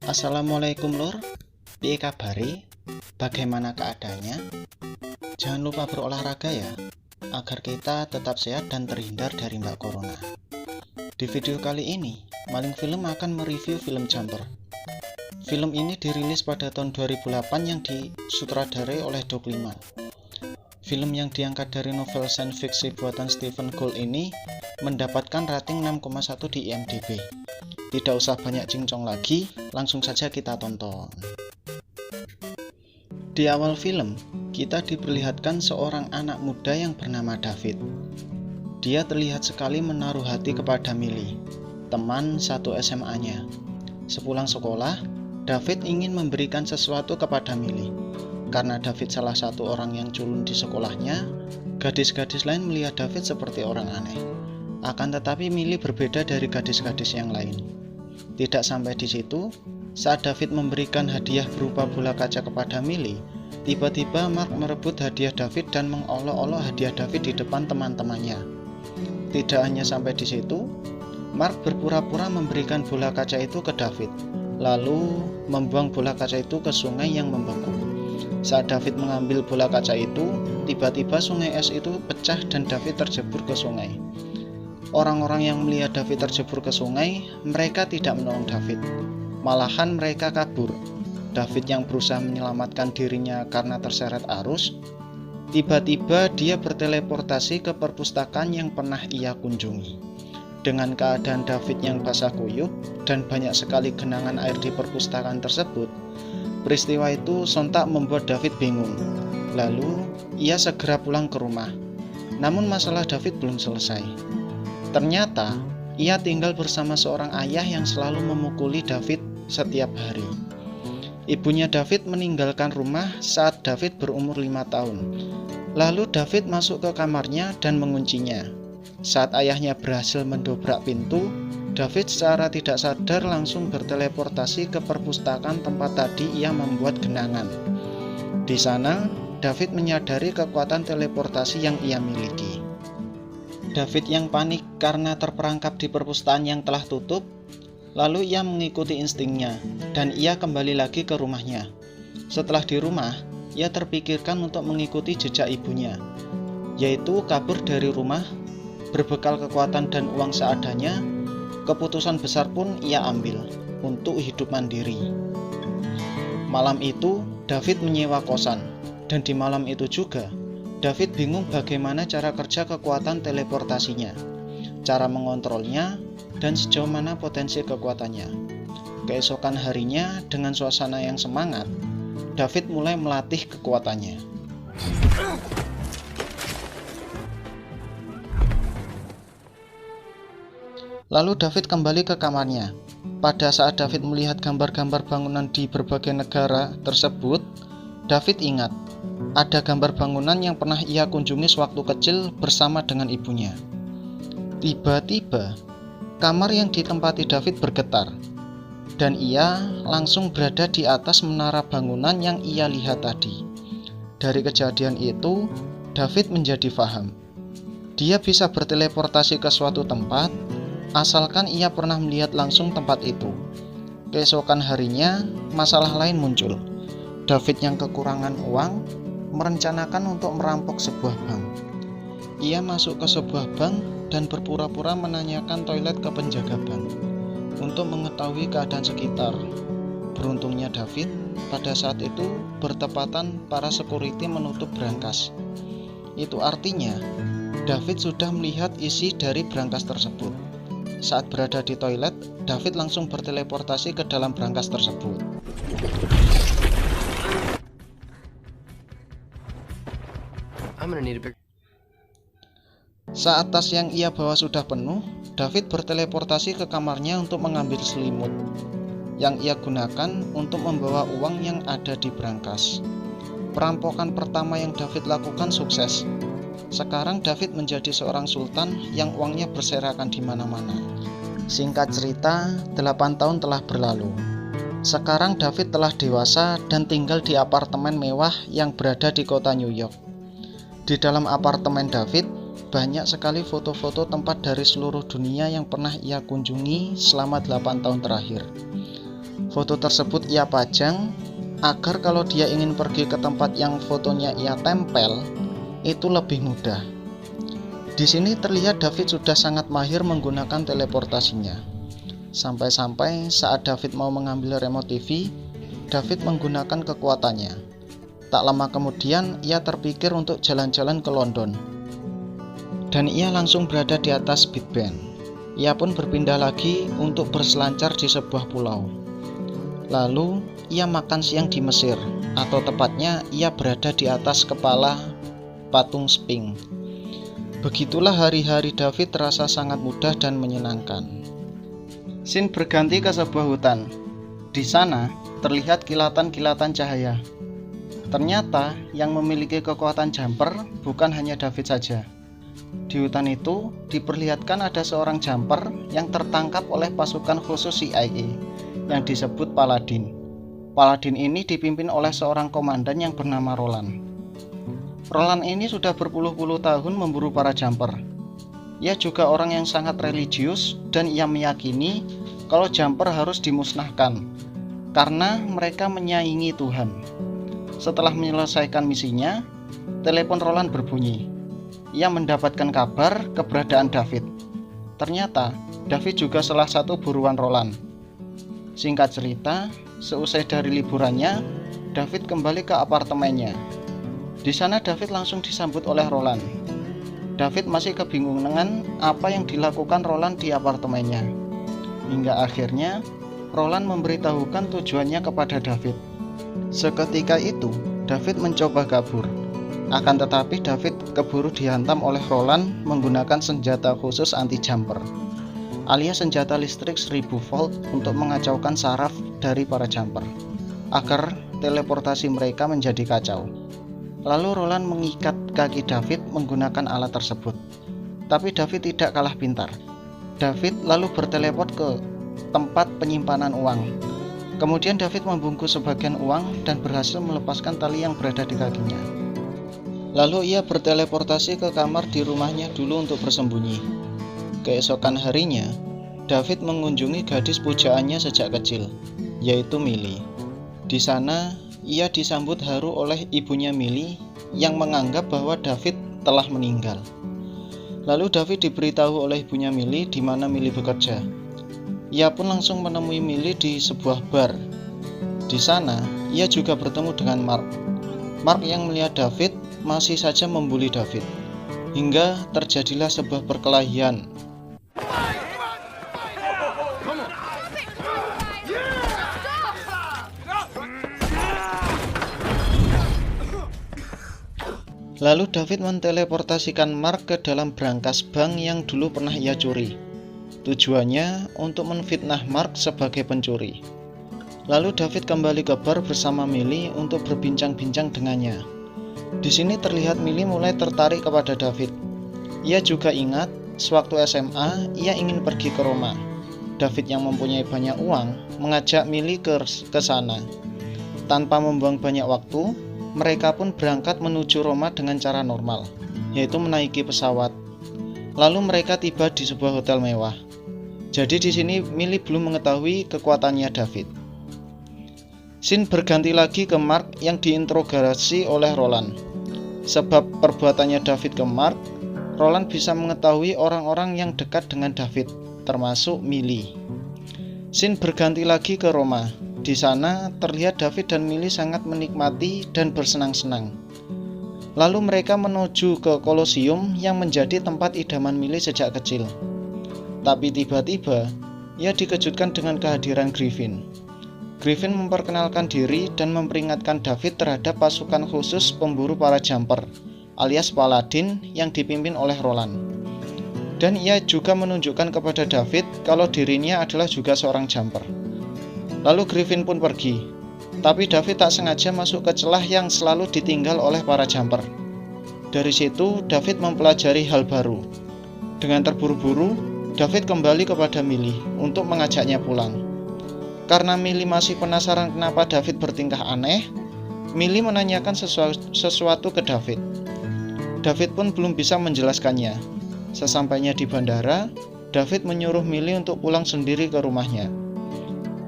Assalamualaikum Lur, piye kabare? Bagaimana keadaannya? Jangan lupa berolahraga ya, agar kita tetap sehat dan terhindar dari Mbak Corona. Di video kali ini, Maling Film akan mereview film Jumper. Film ini dirilis pada tahun 2008 yang disutradarai oleh Doug Liman. Film yang diangkat dari novel science fiction buatan Stephen Gould ini mendapatkan rating 6,1 di IMDb. Tidak usah banyak cincong lagi, langsung saja kita tonton. Di awal film, kita diperlihatkan seorang anak muda yang bernama David. Dia terlihat sekali menaruh hati kepada Millie, teman satu SMA-nya. Sepulang sekolah, David ingin memberikan sesuatu kepada Millie. Karena David salah satu orang yang culun di sekolahnya, gadis-gadis lain melihat David seperti orang aneh. Akan tetapi Millie berbeda dari gadis-gadis yang lain. Tidak sampai di situ, saat David memberikan hadiah berupa bola kaca kepada Millie, tiba-tiba Mark merebut hadiah David dan mengolok-olok hadiah David di depan teman-temannya. Tidak hanya sampai di situ, Mark berpura-pura memberikan bola kaca itu ke David, lalu membuang bola kaca itu ke sungai yang membeku. Saat David mengambil bola kaca itu, tiba-tiba sungai es itu pecah dan David terjebur ke sungai. Orang-orang yang melihat David terjebur ke sungai, mereka tidak menolong David. Malahan mereka kabur. David yang berusaha menyelamatkan dirinya karena terseret arus, tiba-tiba dia berteleportasi ke perpustakaan yang pernah ia kunjungi. Dengan keadaan David yang basah kuyup dan banyak sekali genangan air di perpustakaan tersebut, peristiwa itu sontak membuat David bingung. Lalu, ia segera pulang ke rumah. Namun masalah David belum selesai. Ternyata, ia tinggal bersama seorang ayah yang selalu memukuli David setiap hari. Ibunya David meninggalkan rumah saat David berumur 5 tahun. Lalu David masuk ke kamarnya dan menguncinya. Saat ayahnya berhasil mendobrak pintu, David secara tidak sadar langsung berteleportasi ke perpustakaan tempat tadi ia membuat genangan. Di sana, David menyadari kekuatan teleportasi yang ia miliki. David yang panik karena terperangkap di perpustakaan yang telah tutup, lalu ia mengikuti instingnya dan ia kembali lagi ke rumahnya. Setelah di rumah, ia terpikirkan untuk mengikuti jejak ibunya, yaitu kabur dari rumah, berbekal kekuatan dan uang seadanya. Keputusan besar pun ia ambil untuk hidup mandiri. Malam itu, David menyewa kosan, dan di malam itu juga, David bingung bagaimana cara kerja kekuatan teleportasinya, cara mengontrolnya, dan sejauh mana potensi kekuatannya. Keesokan harinya, dengan suasana yang semangat, David mulai melatih kekuatannya. Lalu David kembali ke kamarnya. Pada saat David melihat gambar-gambar bangunan di berbagai negara tersebut, David ingat ada gambar bangunan yang pernah ia kunjungi sewaktu kecil bersama dengan ibunya. Tiba-tiba, kamar yang ditempati David bergetar, dan ia langsung berada di atas menara bangunan yang ia lihat tadi. Dari kejadian itu, David menjadi paham. Dia bisa berteleportasi ke suatu tempat, asalkan ia pernah melihat langsung tempat itu. Keesokan harinya, masalah lain muncul. David yang kekurangan uang merencanakan untuk merampok sebuah bank. Ia masuk ke sebuah bank dan berpura-pura menanyakan toilet ke penjaga bank untuk mengetahui keadaan sekitar. Beruntungnya David, pada saat itu bertepatan para security menutup brankas. Itu artinya, David sudah melihat isi dari brankas tersebut. Saat berada di toilet, David langsung berteleportasi ke dalam brankas tersebut. Saat tas yang ia bawa sudah penuh, David berteleportasi ke kamarnya untuk mengambil selimut yang ia gunakan untuk membawa uang yang ada di brankas. Perampokan pertama yang David lakukan sukses. Sekarang David menjadi seorang sultan yang uangnya berserakan di mana-mana. Singkat cerita, 8 tahun telah berlalu. Sekarang David telah dewasa dan tinggal di apartemen mewah yang berada di kota New York. Di dalam apartemen David, banyak sekali foto-foto tempat dari seluruh dunia yang pernah ia kunjungi selama 8 tahun terakhir. Foto tersebut ia pajang agar kalau dia ingin pergi ke tempat yang fotonya ia tempel, itu lebih mudah. Di sini terlihat David sudah sangat mahir menggunakan teleportasinya. Sampai-sampai saat David mau mengambil remote TV, David menggunakan kekuatannya. Tak lama kemudian ia terpikir untuk jalan-jalan ke London. Dan ia langsung berada di atas Big Ben. Ia pun berpindah lagi untuk berselancar di sebuah pulau. Lalu ia makan siang di Mesir, atau tepatnya ia berada di atas kepala patung Sphinx. Begitulah hari-hari David terasa sangat mudah dan menyenangkan. Scene berganti ke sebuah hutan. Di sana terlihat kilatan-kilatan cahaya. Ternyata yang memiliki kekuatan jumper bukan hanya David saja. Di hutan itu diperlihatkan ada seorang jumper yang tertangkap oleh pasukan khusus CIA yang disebut Paladin. Paladin ini dipimpin oleh seorang komandan yang bernama Roland. Roland ini sudah berpuluh-puluh tahun memburu para jumper. Ia juga orang yang sangat religius dan ia meyakini kalau jumper harus dimusnahkan karena mereka menyaingi Tuhan. Setelah menyelesaikan misinya, telepon Roland berbunyi. Ia mendapatkan kabar keberadaan David. Ternyata David juga salah satu buruan Roland. Singkat cerita, seusai dari liburannya, David kembali ke apartemennya. Di sana David langsung disambut oleh Roland. David masih kebingungan apa yang dilakukan Roland di apartemennya. Hingga akhirnya Roland memberitahukan tujuannya kepada David. Seketika itu David mencoba kabur. Akan tetapi David keburu dihantam oleh Roland menggunakan senjata khusus anti-jumper, alias senjata listrik 1000 volt untuk mengacaukan saraf dari para jumper agar teleportasi mereka menjadi kacau. Lalu Roland mengikat kaki David menggunakan alat tersebut. Tapi David tidak kalah pintar. David lalu berteleport ke tempat penyimpanan uang. Kemudian David membungkus sebagian uang dan berhasil melepaskan tali yang berada di kakinya. Lalu ia berteleportasi ke kamar di rumahnya dulu untuk bersembunyi. Keesokan harinya, David mengunjungi gadis pujaannya sejak kecil, yaitu Millie. Di sana ia disambut haru oleh ibunya Millie yang menganggap bahwa David telah meninggal. Lalu David diberitahu oleh ibunya Millie di mana Millie bekerja. Ia pun langsung menemui Millie di sebuah bar. Di sana ia juga bertemu dengan Mark. Mark yang melihat David masih saja membuli David, hingga terjadilah sebuah perkelahian. Lalu David menteleportasikan Mark ke dalam brankas bank yang dulu pernah ia curi. Tujuannya untuk menfitnah Mark sebagai pencuri. Lalu David kembali ke bar bersama Millie untuk berbincang-bincang dengannya. Di sini terlihat Millie mulai tertarik kepada David. Ia juga ingat sewaktu SMA ia ingin pergi ke Roma. David yang mempunyai banyak uang mengajak Millie ke sana. Tanpa membuang banyak waktu, mereka pun berangkat menuju Roma dengan cara normal, yaitu menaiki pesawat. Lalu mereka tiba di sebuah hotel mewah. Jadi di sini Millie belum mengetahui kekuatannya David. Scene berganti lagi ke Mark yang diinterogasi oleh Roland. Sebab perbuatannya David ke Mark, Roland bisa mengetahui orang-orang yang dekat dengan David, termasuk Millie. Scene berganti lagi ke Roma. Di sana terlihat David dan Millie sangat menikmati dan bersenang-senang. Lalu mereka menuju ke Kolosium yang menjadi tempat idaman Millie sejak kecil. Tapi tiba-tiba ia dikejutkan dengan kehadiran Griffin. Griffin memperkenalkan diri dan memperingatkan David terhadap pasukan khusus pemburu para jumper, alias Paladin yang dipimpin oleh Roland. Dan ia juga menunjukkan kepada David kalau dirinya adalah juga seorang jumper. Lalu Griffin pun pergi, tapi David tak sengaja masuk ke celah yang selalu ditinggal oleh para jumper. Dari situ David mempelajari hal baru. Dengan terburu-buru, David kembali kepada Millie untuk mengajaknya pulang. Karena Millie masih penasaran kenapa David bertingkah aneh, Millie menanyakan sesuatu ke David. David pun belum bisa menjelaskannya. Sesampainya di bandara, David menyuruh Millie untuk pulang sendiri ke rumahnya.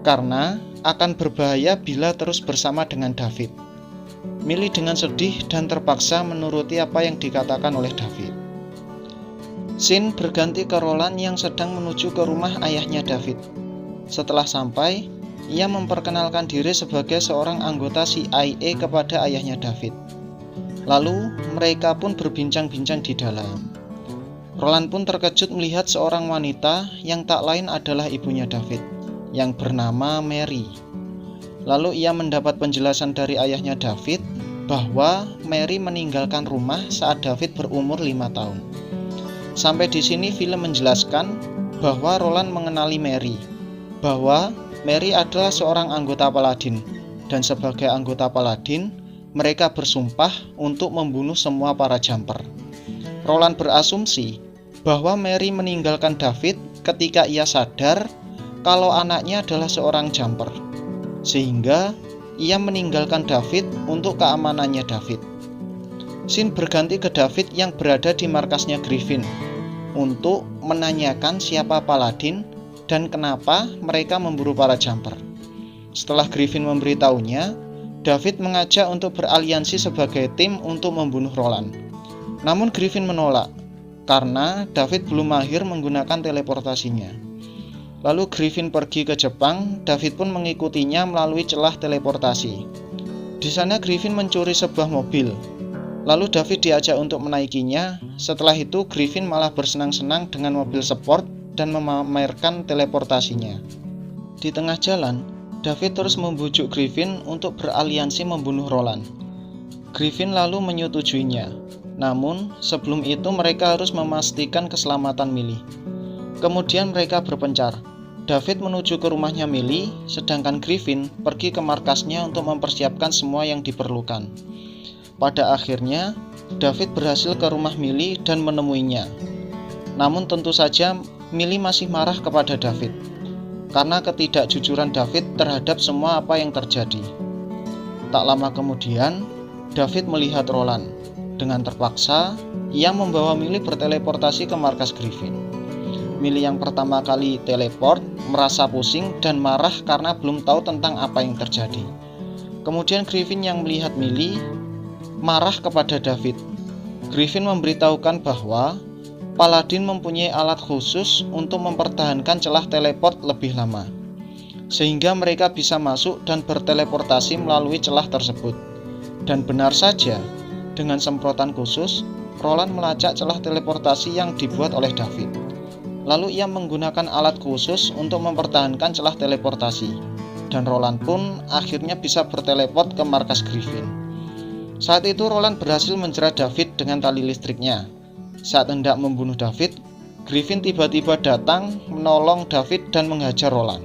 Karena akan berbahaya bila terus bersama dengan David. Milly dengan sedih dan terpaksa menuruti apa yang dikatakan oleh David. Scene berganti ke Roland yang sedang menuju ke rumah ayahnya David. Setelah sampai, ia memperkenalkan diri sebagai seorang anggota CIA kepada ayahnya David. Lalu, mereka pun berbincang-bincang di dalam. Roland pun terkejut melihat seorang wanita yang tak lain adalah ibunya David, yang bernama Mary. Lalu ia mendapat penjelasan dari ayahnya David bahwa Mary meninggalkan rumah saat David berumur 5 tahun. Sampai di sini film menjelaskan bahwa Roland mengenali Mary, bahwa Mary adalah seorang anggota Paladin, dan sebagai anggota Paladin, mereka bersumpah untuk membunuh semua para jumper. Roland berasumsi bahwa Mary meninggalkan David ketika ia sadar kalau anaknya adalah seorang jumper, sehingga ia meninggalkan David untuk keamanannya David. Scene berganti ke David yang berada di markasnya Griffin untuk menanyakan siapa Paladin dan kenapa mereka memburu para jumper. Setelah Griffin memberitahunya, David mengajak untuk beraliansi sebagai tim untuk membunuh Roland. Namun Griffin menolak karena David belum mahir menggunakan teleportasinya. Lalu Griffin pergi ke Jepang, David pun mengikutinya melalui celah teleportasi. Di sana Griffin mencuri sebuah mobil. Lalu David diajak untuk menaikinya. Setelah itu Griffin malah bersenang-senang dengan mobil sport dan memamerkan teleportasinya. Di tengah jalan, David terus membujuk Griffin untuk beraliansi membunuh Roland. Griffin lalu menyetujuinya. Namun, sebelum itu mereka harus memastikan keselamatan Milly. Kemudian mereka berpencar. David menuju ke rumahnya Milly, sedangkan Griffin pergi ke markasnya untuk mempersiapkan semua yang diperlukan. Pada akhirnya, David berhasil ke rumah Milly dan menemuinya. Namun tentu saja Milly masih marah kepada David karena ketidakjujuran David terhadap semua apa yang terjadi. Tak lama kemudian, David melihat Roland. Dengan terpaksa, ia membawa Milly berteleportasi ke markas Griffin. Milly yang pertama kali teleport merasa pusing dan marah karena belum tahu tentang apa yang terjadi. Kemudian Griffin yang melihat Milly marah kepada David. Griffin memberitahukan bahwa Paladin mempunyai alat khusus untuk mempertahankan celah teleport lebih lama, sehingga mereka bisa masuk dan berteleportasi melalui celah tersebut. Dan benar saja, dengan semprotan khusus, Roland melacak celah teleportasi yang dibuat oleh David. Lalu ia menggunakan alat khusus untuk mempertahankan celah teleportasi, dan Roland pun akhirnya bisa berteleport ke markas Griffin. Saat itu Roland berhasil menjerat David dengan tali listriknya. Saat hendak membunuh David, Griffin tiba-tiba datang menolong David dan menghajar Roland.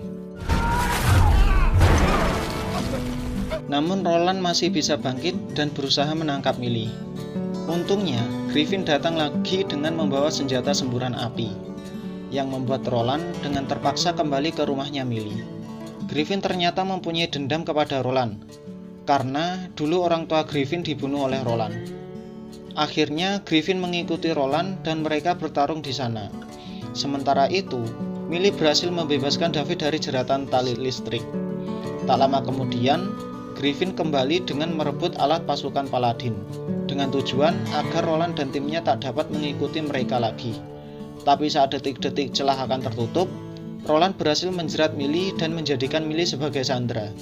Namun Roland masih bisa bangkit dan berusaha menangkap Milly. Untungnya, Griffin datang lagi dengan membawa senjata semburan api, yang membuat Roland dengan terpaksa kembali ke rumahnya Milly. Griffin ternyata mempunyai dendam kepada Roland, karena dulu orang tua Griffin dibunuh oleh Roland. Akhirnya Griffin mengikuti Roland dan mereka bertarung di sana. Sementara itu, Milly berhasil membebaskan David dari jeratan tali listrik. Tak lama kemudian, Griffin kembali dengan merebut alat pasukan Paladin, dengan tujuan agar Roland dan timnya tak dapat mengikuti mereka lagi. Tapi saat detik-detik celah akan tertutup, Roland berhasil menjerat Milly dan menjadikan Milly sebagai sandera.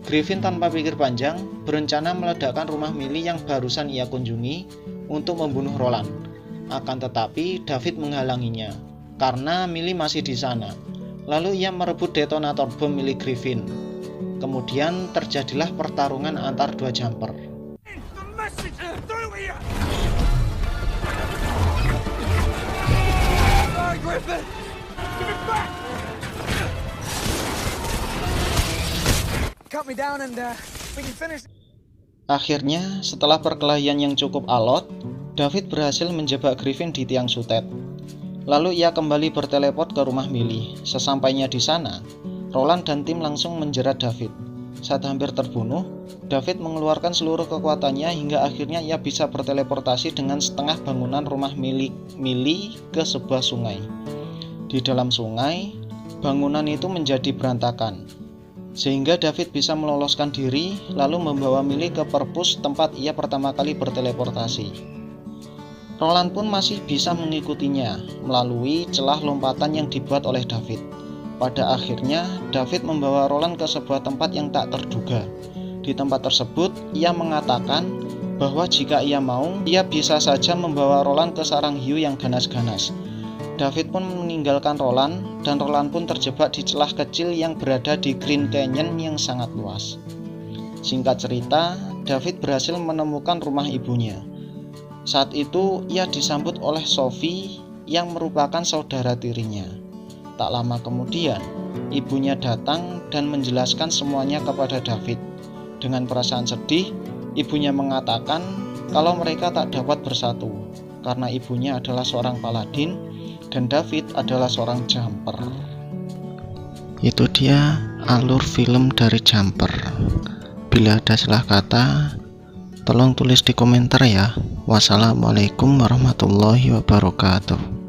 Griffin tanpa pikir panjang berencana meledakkan rumah Milly yang barusan ia kunjungi untuk membunuh Roland. Akan tetapi David menghalanginya karena Milly masih di sana. Lalu ia merebut detonator bom milik Griffin. Kemudian terjadilah pertarungan antar dua jumper. Akhirnya, setelah perkelahian yang cukup alot, David berhasil menjebak Griffin di tiang sutet. Lalu ia kembali berteleport ke rumah Milly. Sesampainya di sana, Roland dan tim langsung menjerat David. Saat hampir terbunuh, David mengeluarkan seluruh kekuatannya hingga akhirnya ia bisa berteleportasi dengan setengah bangunan rumah Milly ke sebuah sungai. Di dalam sungai, bangunan itu menjadi berantakan. sehingga David bisa meloloskan diri lalu membawa Milly ke perpus tempat ia pertama kali berteleportasi. Roland pun masih bisa mengikutinya melalui celah lompatan yang dibuat oleh David. Pada akhirnya, David membawa Roland ke sebuah tempat yang tak terduga. Di tempat tersebut, ia mengatakan bahwa jika ia mau, ia bisa saja membawa Roland ke sarang hiu yang ganas-ganas. David pun meninggalkan Roland, dan Roland pun terjebak di celah kecil yang berada di Green Canyon yang sangat luas. Singkat cerita, David berhasil menemukan rumah ibunya. Saat itu ia disambut oleh Sophie yang merupakan saudara tirinya. Tak lama kemudian, ibunya datang dan menjelaskan semuanya kepada David. Dengan perasaan sedih, ibunya mengatakan kalau mereka tak dapat bersatu karena ibunya adalah seorang paladin dan David adalah seorang jumper. Itu dia alur film dari Jumper. Bila ada salah kata, tolong tulis di komentar ya. Wassalamualaikum warahmatullahi wabarakatuh.